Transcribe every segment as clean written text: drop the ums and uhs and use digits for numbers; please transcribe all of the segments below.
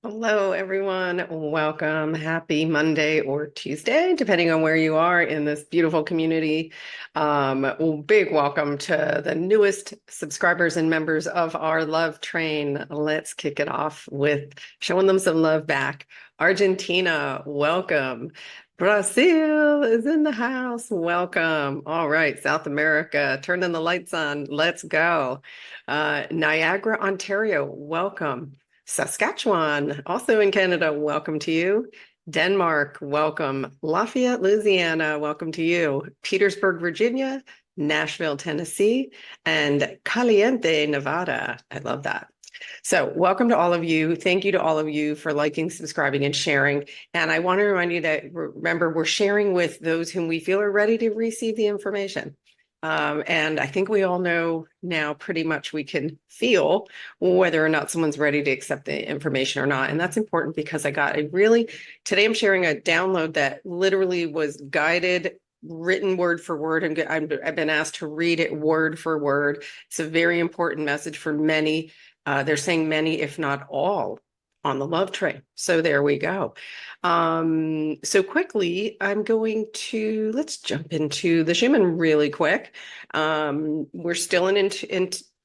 Hello, everyone. Welcome. Happy Monday or Tuesday, depending on where you are in this beautiful community. Big welcome to the newest subscribers and members of our love train. Let's kick it off with showing them some love back. Argentina, welcome. Brazil is in the house. Welcome. All right, South America, turning the lights on. Let's go. Niagara, Ontario, welcome. Saskatchewan, also in Canada, welcome to you. Denmark, welcome. Lafayette, Louisiana, welcome to you. Petersburg, Virginia, Nashville, Tennessee, and Caliente, Nevada. I love that. So, welcome to all of you. Thank you to all of you for liking, subscribing, and sharing. And I want to remind you that remember, we're sharing with those whom we feel are ready to receive the information. And I think we all know now pretty much we can feel whether or not someone's ready to accept the information or not. And that's important because today I'm sharing a download that literally was guided, written word for word. And I've been asked to read it word for word. It's a very important message for many. They're saying many, if not all, on the love train. So there we go. So quickly, let's jump into the Schumann really quick. We're still in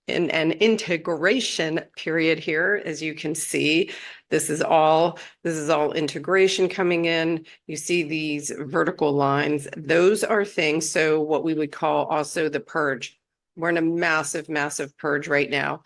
an integration period here, as you can see. This is all integration coming in. You see these vertical lines. Those are things, so what we would call also the purge. We're in a massive, massive purge right now.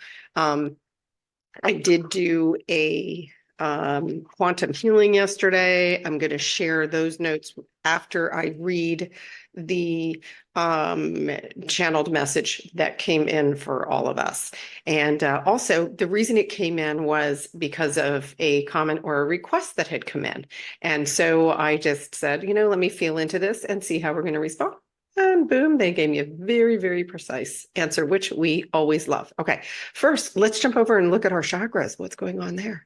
I did do a quantum healing yesterday. I'm going to share those notes after I read the channeled message that came in for all of us. And also, the reason it came in was because of a comment or a request that had come in. And so I just said, let me feel into this and see how we're going to respond. And boom, they gave me a very, very precise answer, which we always love. Okay, first, let's jump over and look at our chakras. What's going on there?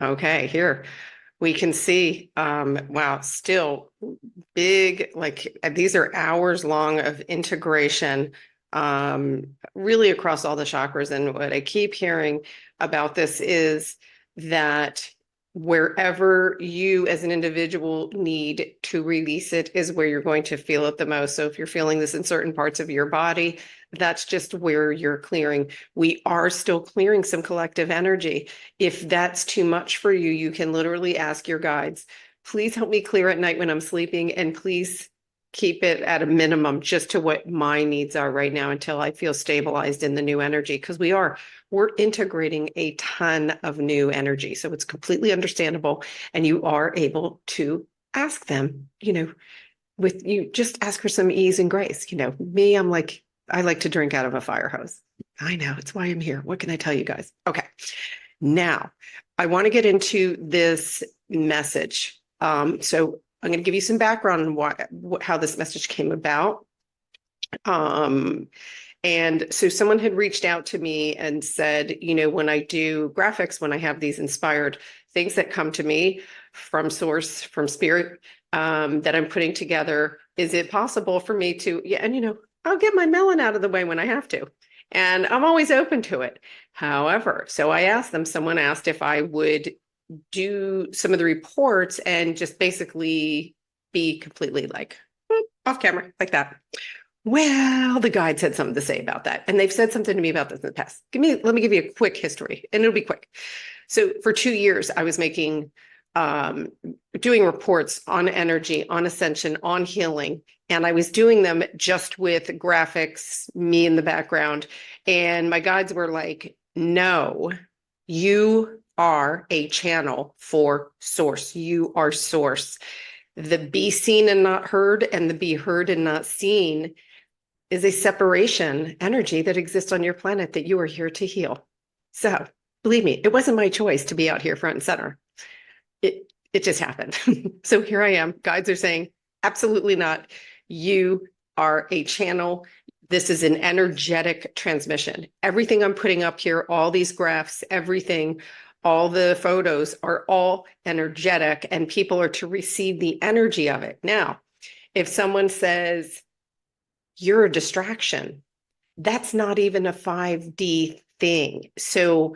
Okay, here we can see, wow, still big, like these are hours long of integration, really across all the chakras. And what I keep hearing about this is that wherever you as an individual need to release it is where you're going to feel it the most. So if you're feeling this in certain parts of your body, that's just where you're clearing. We are still clearing some collective energy. If that's too much for you, you can literally ask your guides, please help me clear at night when I'm sleeping, and please keep it at a minimum just to what my needs are right now until I feel stabilized in the new energy, because we're integrating a ton of new energy. So it's completely understandable. And you are able to ask them, with you just ask for some ease and grace. Me, I like to drink out of a fire hose. I know, it's why I'm here. What can I tell you guys? Okay. Now, I want to get into this message. So I'm going to give you some background on how this message came about. And so someone had reached out to me and said, when I do graphics, when I have these inspired things that come to me from source, from spirit, that I'm putting together, is it possible for me to, and I'll get my melon out of the way when I have to. And I'm always open to it. However, so I asked them, someone asked if I would do some of the reports and just basically be completely like off camera like that. Well, the guide had something to say about that. And they've said something to me about this in the past. Let me give you a quick history, and it'll be quick. So for 2 years, I was doing reports on energy, on ascension, on healing. And I was doing them just with graphics, me in the background. And my guides were like, no, you are a channel for source. You are source. The be seen and not heard, and the be heard and not seen is a separation energy that exists on your planet that you are here to heal. So believe me, it wasn't my choice to be out here front and center. It just happened. So here I am. Guides are saying, absolutely not. You are a channel. This is an energetic transmission. Everything I'm putting up here, all these graphs, everything, all the photos are all energetic, and people are to receive the energy of it. Now, if someone says, you're a distraction, that's not even a 5D thing. So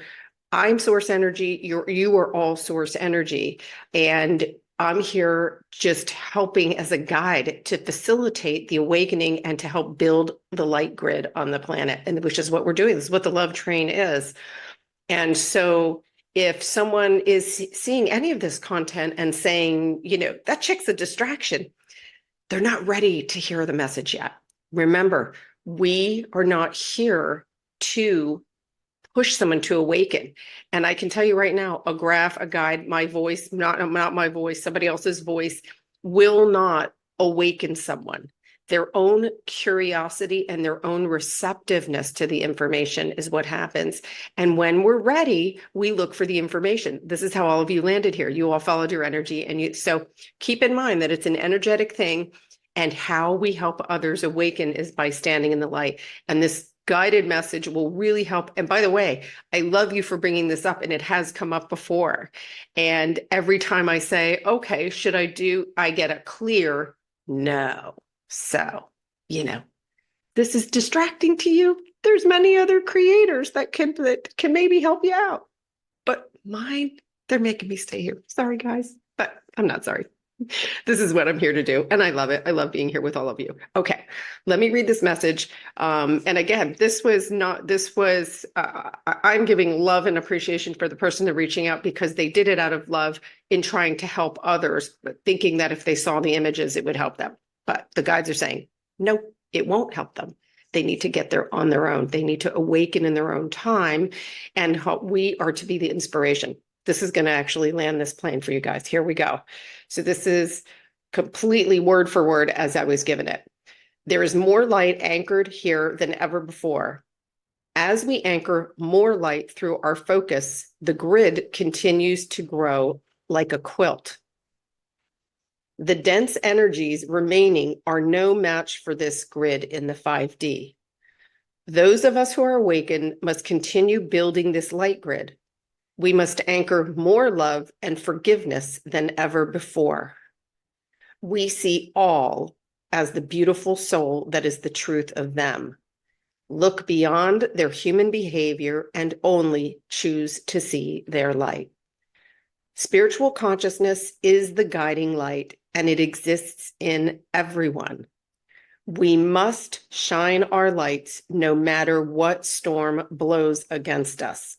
I'm source energy. You are all source energy. And I'm here just helping as a guide to facilitate the awakening and to help build the light grid on the planet, and which is what we're doing. This is what the love train is. And so if someone is seeing any of this content and saying, that chick's a distraction, they're not ready to hear the message yet. Remember, we are not here to push someone to awaken. And I can tell you right now, a graph, a guide, my voice, not my voice, somebody else's voice will not awaken someone. Their own curiosity and their own receptiveness to the information is what happens. And when we're ready, we look for the information. This is how all of you landed here. You all followed your energy. So keep in mind that it's an energetic thing. And how we help others awaken is by standing in the light. And this guided message will really help. And by the way, I love you for bringing this up, and it has come up before. And every time I say, okay, should I get a clear no. So, this is distracting to you. There's many other creators that can maybe help you out. But mine, they're making me stay here. Sorry, guys, but I'm not sorry. This is what I'm here to do. And I love it. I love being here with all of you. Okay, let me read this message. And again, I'm giving love and appreciation for the person that's reaching out, because they did it out of love in trying to help others, but thinking that if they saw the images, it would help them. But the guides are saying, no, it won't help them. They need to get there on their own. They need to awaken in their own time. And we are to be the inspiration. This is going to actually land this plane for you guys. Here we go. So this is completely word for word as I was given it. There is more light anchored here than ever before. As we anchor more light through our focus, the grid continues to grow like a quilt. The dense energies remaining are no match for this grid in the 5D. Those of us who are awakened must continue building this light grid. We must anchor more love and forgiveness than ever before. We see all as the beautiful soul that is the truth of them. Look beyond their human behavior and only choose to see their light. Spiritual consciousness is the guiding light, and it exists in everyone. We must shine our lights no matter what storm blows against us.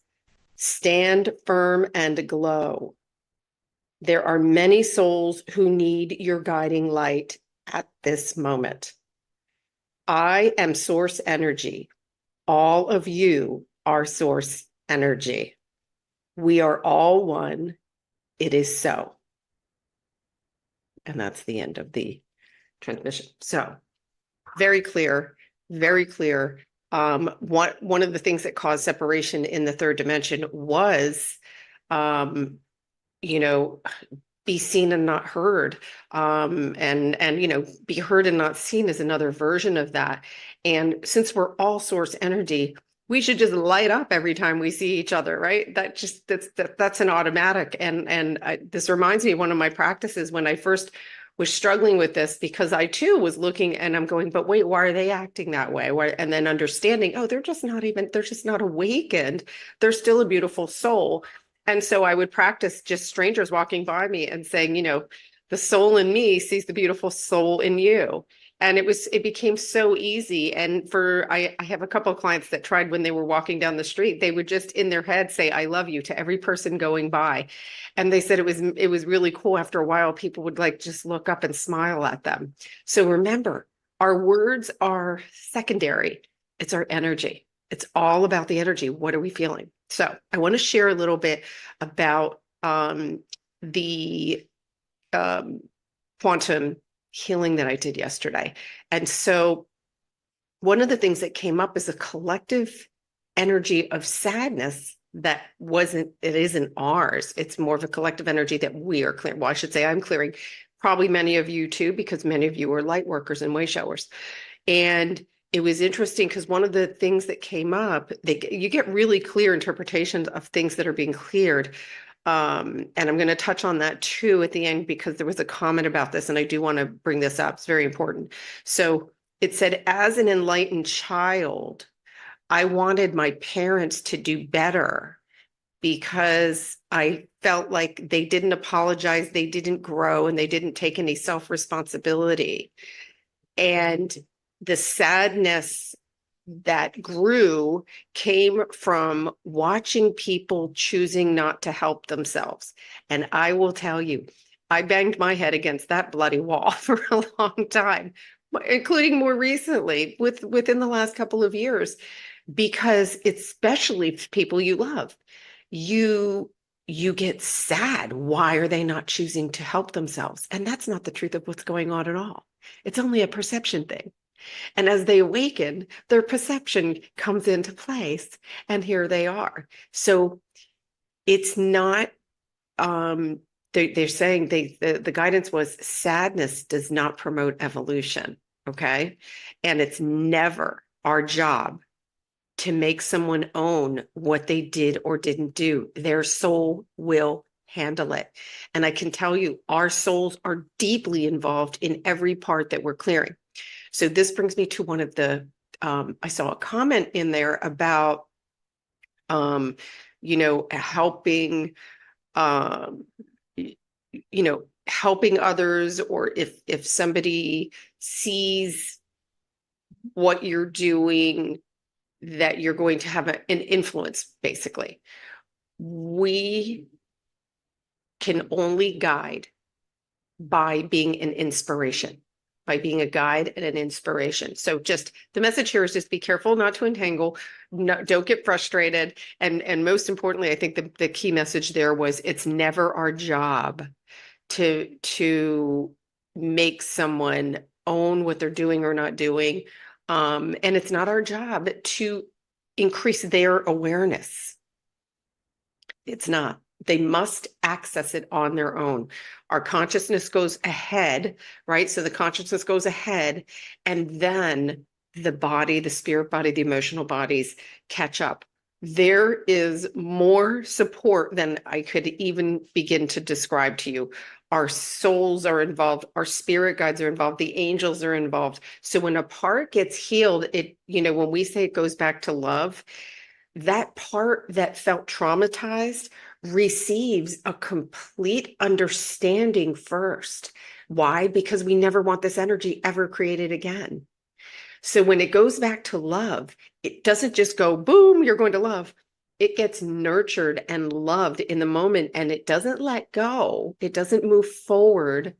Stand firm and glow. There are many souls who need your guiding light at this moment. I am source energy. All of you are source energy. We are all one. It is so. And that's the end of the transmission. So very clear, very clear. One of the things that caused separation in the third dimension was, be seen and not heard. And be heard and not seen is another version of that. And since we're all source energy, we should just light up every time we see each other, right? That's an automatic. And this reminds me of one of my practices when I first was struggling with this, because I too was looking and I'm going, but wait, why are they acting that way? And then understanding, oh, they're just not awakened. They're still a beautiful soul. And so I would practice just strangers walking by me and saying, the soul in me sees the beautiful soul in you. And it became so easy. And I have a couple of clients that tried when they were walking down the street, they would just in their head say, I love you to every person going by. And they said it was really cool. After a while, people would just look up and smile at them. So remember, our words are secondary. It's our energy. It's all about the energy. What are we feeling? So I want to share a little bit about the quantum healing that I did yesterday. And so one of the things that came up is a collective energy of sadness that isn't ours. It's more of a collective energy that we are clearing. Well, I should say I'm clearing. Probably many of you too, because many of you are light workers and way showers. And it was interesting because one of the things that came up, you get really clear interpretations of things that are being cleared. And I'm going to touch on that too at the end, because there was a comment about this and I do want to bring this up. It's very important. So it said, as an enlightened child, I wanted my parents to do better. because I felt like they didn't apologize, they didn't grow, and they didn't take any self-responsibility. And the sadness that grew came from watching people choosing not to help themselves. And I will tell you, I banged my head against that bloody wall for a long time, including more recently within the last couple of years, because especially people you love, you you get sad. Why are they not choosing to help themselves? And that's not the truth of what's going on at all. It's only a perception thing. And as they awaken, their perception comes into place, and here they are. So it's not, they're saying the guidance was sadness does not promote evolution. Okay. And it's never our job to make someone own what they did or didn't do. Their soul will handle it. And I can tell you, our souls are deeply involved in every part that we're clearing. So this brings me to one of the, I saw a comment in there about, helping, um, helping others, or if somebody sees what you're doing, that you're going to have an influence, basically. We can only guide by being an inspiration, by being a guide and an inspiration. So just the message here is just be careful not to entangle, don't get frustrated. And most importantly, I think the key message there was it's never our job to make someone own what they're doing or not doing. And it's not our job to increase their awareness. It's not. They must access it on their own. Our consciousness goes ahead, right? So the consciousness goes ahead, and then the body, the spirit body, the emotional bodies catch up. There is more support than I could even begin to describe to you. Our souls are involved, our spirit guides are involved, the angels are involved. So when a part gets healed, when we say it goes back to love, that part that felt traumatized receives a complete understanding first. Why? Because we never want this energy ever created again. So when it goes back to love, it doesn't just go, boom, you're going to love. It gets nurtured and loved in the moment, and it doesn't let go. It doesn't move forward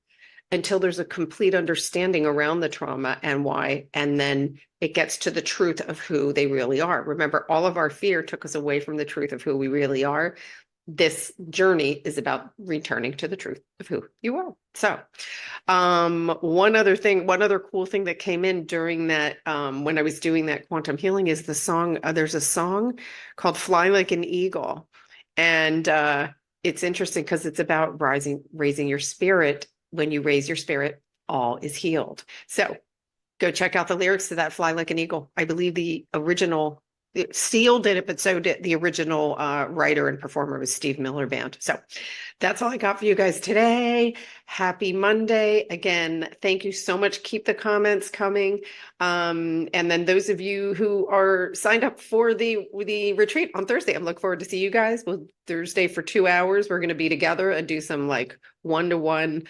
until there's a complete understanding around the trauma and why, and then it gets to the truth of who they really are. Remember, all of our fear took us away from the truth of who we really are. This journey is about returning to the truth of who you are. So, one other cool thing that came in during that, when I was doing that quantum healing, is the song. There's a song called Fly Like an Eagle. And it's interesting because it's about raising your spirit. When you raise your spirit, all is healed. So go check out the lyrics to that Fly Like an Eagle. I believe the original, Seal did it, but so did the original writer and performer was Steve Miller Band. So that's all I got for you guys today. Happy Monday. Again, thank you so much. Keep the comments coming. And then those of you who are signed up for the retreat on Thursday, I'm looking forward to see you guys. Well, Thursday for 2 hours, we're going to be together and do some like one-to-one,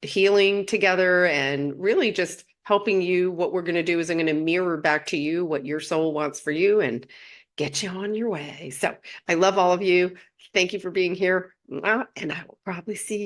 healing together, and really just helping you. What we're going to do is I'm going to mirror back to you what your soul wants for you and get you on your way. So I love all of you. Thank you for being here. And I will probably see you